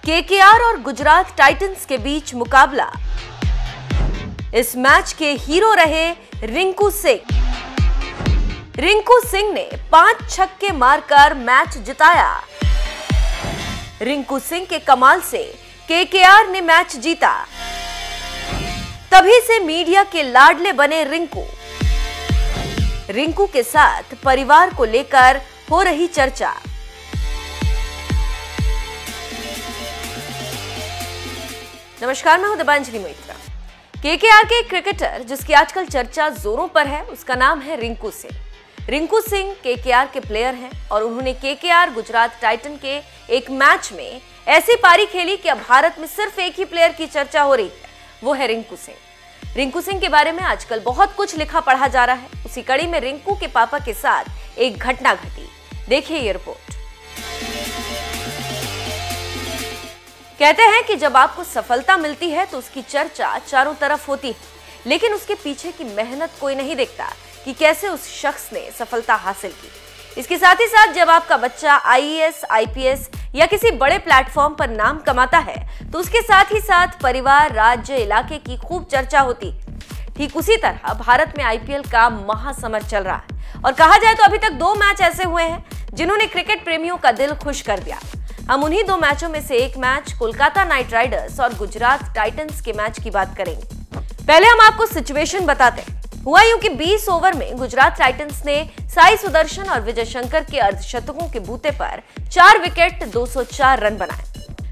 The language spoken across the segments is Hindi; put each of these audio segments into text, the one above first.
केकेआर और गुजरात टाइटंस के बीच मुकाबला। इस मैच के हीरो रहे रिंकू सिंह। रिंकू सिंह ने 5 छक्के मारकर मैच जिताया। रिंकू सिंह के कमाल से केकेआर ने मैच जीता। तभी से मीडिया के लाडले बने रिंकू। रिंकू के साथ परिवार को लेकर हो रही चर्चा। नमस्कार, मैं हूं दीपांजलि मोइत्रा। केकेआर के क्रिकेटर जिसकी आजकल चर्चा जोरों पर है, उसका नाम है रिंकू सिंह। रिंकू सिंह केकेआर के प्लेयर हैं और उन्होंने केकेआर गुजरात टाइटन के एक मैच में ऐसी पारी खेली कि अब भारत में सिर्फ एक ही प्लेयर की चर्चा हो रही है, वो है रिंकू सिंह। रिंकू सिंह के बारे में आजकल बहुत कुछ लिखा पढ़ा जा रहा है। उसी कड़ी में रिंकू के पापा के साथ एक घटना घटी। देखिए ये रिपोर्ट। कहते हैं कि जब आपको सफलता मिलती है तो उसकी चर्चा चारों तरफ होती है, लेकिन उसके पीछे की मेहनत कोई नहीं देखता कि कैसे उस शख्स ने सफलता हासिल की। इसके साथ ही साथ जब आपका बच्चा आईएएस, आईपीएस या किसी बड़े प्लेटफॉर्म पर नाम कमाता है तो उसके साथ ही साथ परिवार, राज्य, इलाके की खूब चर्चा होती। ठीक उसी तरह भारत में आईपीएल का महासमर चल रहा है और कहा जाए तो अभी तक 2 मैच ऐसे हुए हैं जिन्होंने क्रिकेट प्रेमियों का दिल खुश कर दिया। हम उन्हीं 2 मैचों में से एक मैच कोलकाता नाइट राइडर्स और गुजरात टाइटंस के मैच की बात करेंगे। पहले हम आपको सिचुएशन बताते हैं। हुआ यूं कि 20 ओवर में गुजरात टाइटंस ने साई सुदर्शन और विजय शंकर के अर्धशतकों के बूते पर 4 विकेट 204 रन बनाए।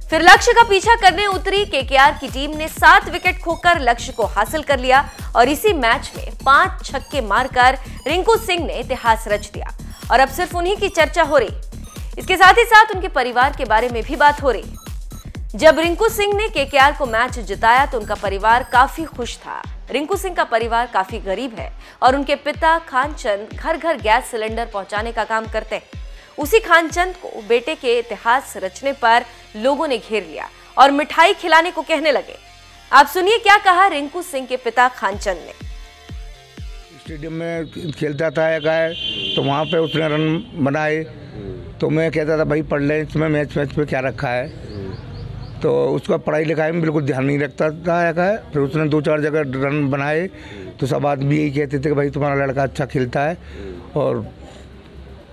फिर लक्ष्य का पीछा करने उतरी केकेआर की टीम ने 7 विकेट खोकर लक्ष्य को हासिल कर लिया और इसी मैच में 5 छक्के मारकर रिंकू सिंह ने इतिहास रच दिया और अब सिर्फ उन्हीं की चर्चा हो रही। इसके साथ ही साथ उनके परिवार के बारे में भी बात हो रही। जब रिंकू सिंह ने केकेआर को मैच जिताया तो उनका परिवार काफी खुश था। रिंकू सिंह का परिवार काफी गरीब है और उनके पिता खानचंद घर घर गैस सिलेंडर पहुंचाने का काम करते हैं। उसी खानचंद को बेटे के इतिहास रचने पर लोगों ने घेर लिया और मिठाई खिलाने को कहने लगे। आप सुनिए क्या कहा रिंकू सिंह के पिता खानचंद ने। स्टेडियम में खेलता था तो वहाँ पे उसने रन बनाए तो मैं कहता था भाई पढ़ ले, इसमें मैच पे क्या रखा है। तो उसका पढ़ाई लिखाई में बिल्कुल ध्यान नहीं रखता था। फिर उसने 2-4 जगह रन बनाए तो सब आदमी यही कहते थे कि भाई तुम्हारा लड़का अच्छा खेलता है। और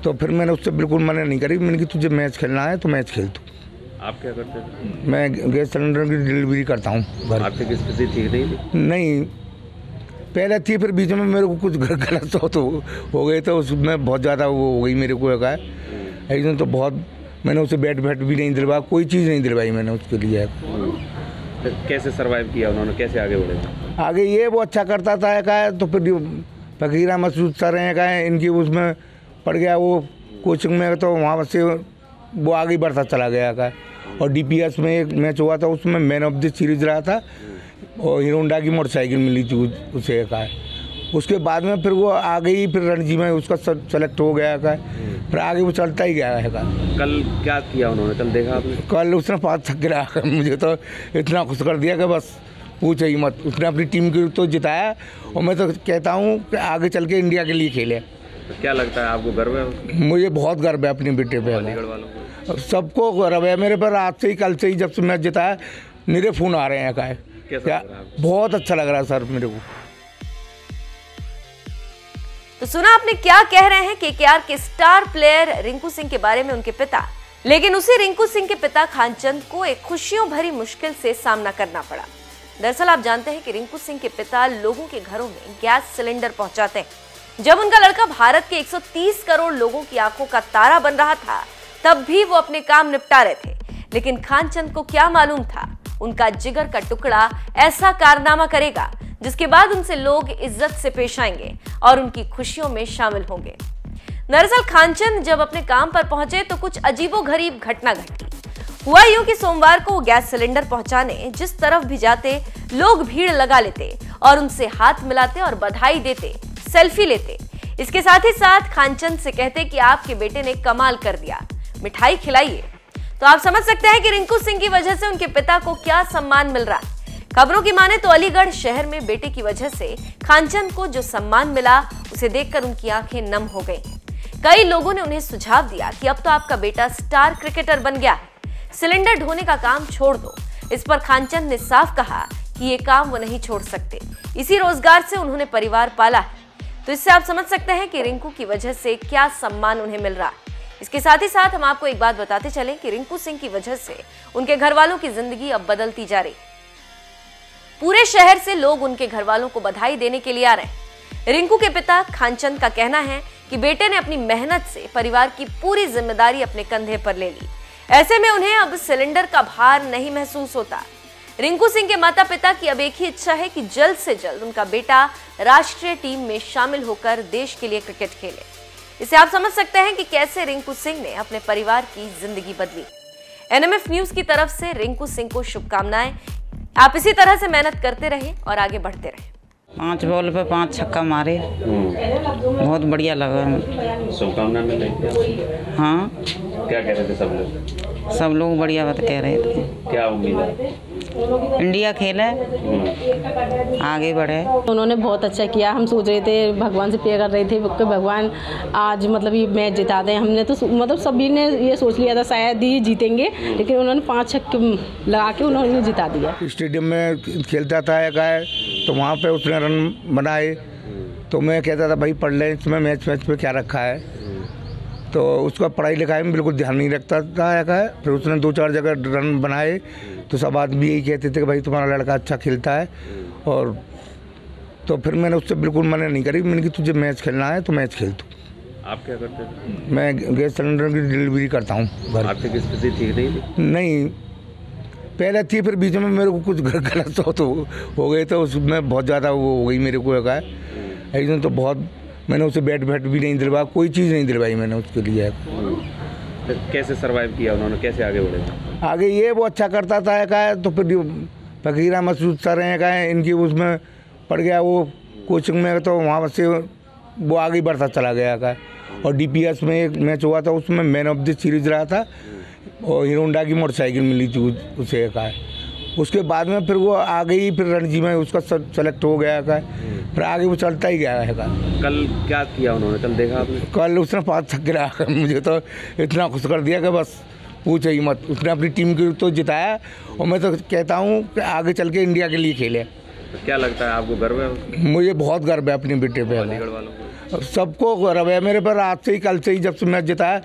तो फिर मैंने उससे बिल्कुल मना नहीं करी। मैंने कि तुझे मैच खेलना है तो मैच खेल तू। आप क्या करते थे? मैं गैस सिलेंडर की डिलीवरी करता हूँ। आर्थिक स्थिति ठीक नहीं थी? नहीं, पहले थी, फिर बीच में मेरे को कुछ गलत तो हो गए तो उसमें बहुत ज़्यादा वो हो गई मेरे को। ऐसे तो बहुत मैंने उसे बैट भी नहीं दिलवाया, कोई चीज़ नहीं दिलवाई मैंने उसके लिए। तो कैसे सर्वाइव किया उन्होंने, कैसे आगे बढ़े? आगे ये वो अच्छा करता था तो फिर फकीरा महसूस कर रहे हैं इनकी उसमें पड़ गया वो कोचिंग में, तो वहाँ से वो आगे बढ़ता चला गया और डीपीएस में एक मैच हुआ था, उसमें मैन ऑफ द सीरीज रहा था और हीरो होंडा की मोटरसाइकिल मिली थी उसे। उसके बाद में फिर वो आगे ही फिर रणजी में उसका सेलेक्ट हो गया फिर आगे वो चलता ही गया है। कल क्या किया उन्होंने, कल देखा आपने? कल उसने 5 छक्के लगा मुझे तो इतना खुश कर दिया कि बस पूछो ही मत। उसने अपनी टीम को तो जिताया और मैं तो कहता हूँ कि आगे चल के इंडिया के लिए खेले। तो क्या लगता है आपको, गर्व है? मुझे बहुत गर्व है अपने बेटे पे। अलीगढ़ वालों को सबको गर्व है मेरे पर। आज से ही, कल से ही, जब से मैच जिताया मेरे फोन आ रहे हैं। क्या बहुत अच्छा लग रहा है सर मेरे को। तो सुना आपने क्या कह रहे हैं केकेआर के स्टार प्लेयर रिंकू सिंह के बारे में उनके पिता। लेकिन उसी रिंकू सिंह के पिता खानचंद को एक खुशियों भरी मुश्किल से सामना करना पड़ा। दरअसल आप जानते हैं कि रिंकू सिंह के पिता लोगों के घरों में गैस सिलेंडर पहुंचाते हैं। जब उनका लड़का भारत के 130 करोड़ लोगों की आंखों का तारा बन रहा था तब भी वो अपने काम निपटा रहे थे। लेकिन खानचंद को क्या मालूम था उनका जिगर का टुकड़ा ऐसा कारनामा करेगा जिसके बाद उनसे लोग इज्जत से पेश आएंगे और उनकी खुशियों में शामिल होंगे। दरअसल खानचंद जब अपने काम पर पहुंचे तो कुछ अजीबोगरीब घटना घटी। हुआ यूं कि सोमवार को वो गैस सिलेंडर पहुंचाने जिस तरफ भी जाते लोग भीड़ लगा लेते और उनसे हाथ मिलाते और बधाई देते, सेल्फी लेते। इसके साथ ही साथ खानचंद से कहते कि आपके बेटे ने कमाल कर दिया, मिठाई खिलाइए। तो आप समझ सकते हैं कि रिंकू सिंह की वजह से उनके पिता को क्या सम्मान मिल रहा है। खबरों की माने तो अलीगढ़ शहर में बेटे की वजह से खानचंद को जो सम्मान मिला उसे देखकर उनकी आंखें नम हो गईं। कई लोगों ने उन्हें सुझाव दिया कि अब तो आपका बेटा स्टार क्रिकेटर बन गया है, सिलेंडर ढोने का काम छोड़ दो। इस पर खानचंद ने साफ कहा कि ये काम वो नहीं छोड़ सकते, इसी रोजगार से उन्होंने परिवार पाला है। तो इससे आप समझ सकते हैं कि रिंकू की वजह से क्या सम्मान उन्हें मिल रहा है। इसके साथ ही साथ हम आपको एक बात बताते चलें कि रिंकू सिंह की वजह से उनके घर वालों की जिंदगी अब बदलती जा रही। पूरे शहर से लोग उनके घर वालों को बधाई देने के लिए आ रहे हैं। रिंकू के पिता खानचंद का कहना है कि बेटे ने अपनी मेहनत से परिवार की पूरी जिम्मेदारी अपने कंधे पर ले ली। ऐसे में उन्हें अब सिलेंडर का भार नहीं महसूस होता। रिंकू सिंह के माता पिता की अब एक ही इच्छा है कि जल्द से जल्द उनका बेटा राष्ट्रीय टीम में शामिल होकर देश के लिए क्रिकेट खेले। इसे आप समझ सकते हैं कि कैसे रिंकू सिंह ने अपने परिवार की जिंदगी बदली। एनएमएफ न्यूज की तरफ से रिंकू सिंह को शुभकामनाएं। आप इसी तरह से मेहनत करते रहें और आगे बढ़ते रहें। 5 बॉल पे 5 छक्का मारे, बहुत बढ़िया लगा। शुभकामनाएं मिल रही। हाँ, क्या कह रहे थे सब लोग? सब लोग बढ़िया बात कह रहे थे। क्या उम्मीद है? इंडिया खेले, आगे बढ़े। उन्होंने बहुत अच्छा किया। हम सोच रहे थे, भगवान से प्रे कर रहे थे कि भगवान आज मतलब ये मैच जिता दें। हमने तो मतलब सभी ने ये सोच लिया था शायद ही जीतेंगे, लेकिन उन्होंने 5 छक्के लगा के उन्होंने जिता दिया। स्टेडियम में खेलता था तो वहाँ पे उसने रन बनाए, तो मैं कहता था भाई पढ़ लें, इसमें मैच पे क्या रखा है। तो उसका पढ़ाई लिखाई में बिल्कुल ध्यान नहीं रखता था। फिर उसने 2-4 जगह रन बनाए, तो सब आदमी यही कहते थे कि भाई तुम्हारा लड़का अच्छा खेलता है। और तो फिर मैंने उससे बिल्कुल मना नहीं करी। मैंने कि तुझे मैच खेलना है तो मैच खेल तू। आप क्या करते थे? मैं गैस सिलेंडर की डिलीवरी करता हूँ घर। आर्थिक स्थिति ठीक नहीं थी? नहीं, पहले थी, फिर बीच में मेरे को कुछ गलत तो हो गए, तो उसमें बहुत ज़्यादा वो हो गई मेरे को। एक दिन तो बहुत मैंने उसे बैट भी नहीं दिलवाया, कोई चीज़ नहीं दिलवाई मैंने उसके लिए। तो कैसे सरवाइव किया उन्होंने, कैसे आगे बढ़े? आगे ये वो अच्छा करता था तो फिर फकीरा महसूस कर रहे हैं इनकी उसमें पड़ गया वो कोचिंग में, तो वहाँ से वो आगे बढ़ता चला गया और डीपीएस में एक मैच हुआ था, उसमें मैन ऑफ द सीरीज रहा था और हीरो होंडा की मोटरसाइकिल मिली थी उसे। उसके बाद में फिर वो आगे ही फिर रणजी में उसका सेलेक्ट हो गया फिर आगे वो चलता ही गया है। कल क्या किया उन्होंने, कल देखा आपने? कल उसने 5 छक्के लगा मुझे तो इतना खुश कर दिया कि बस पूछो ही मत। उसने अपनी टीम को तो जिताया और मैं तो कहता हूँ कि आगे चल के इंडिया के लिए खेले। तो क्या लगता है, आपको गर्व है? मुझे बहुत गर्व है अपने बेटे पे। अलीगढ़ वालों को सबको गर्व है मेरे पर। आज से ही, कल से ही जब से मैच जिताया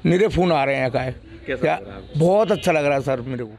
मेरे फ़ोन आ रहे हैं। क्या बहुत अच्छा लग रहा है सर मेरे को।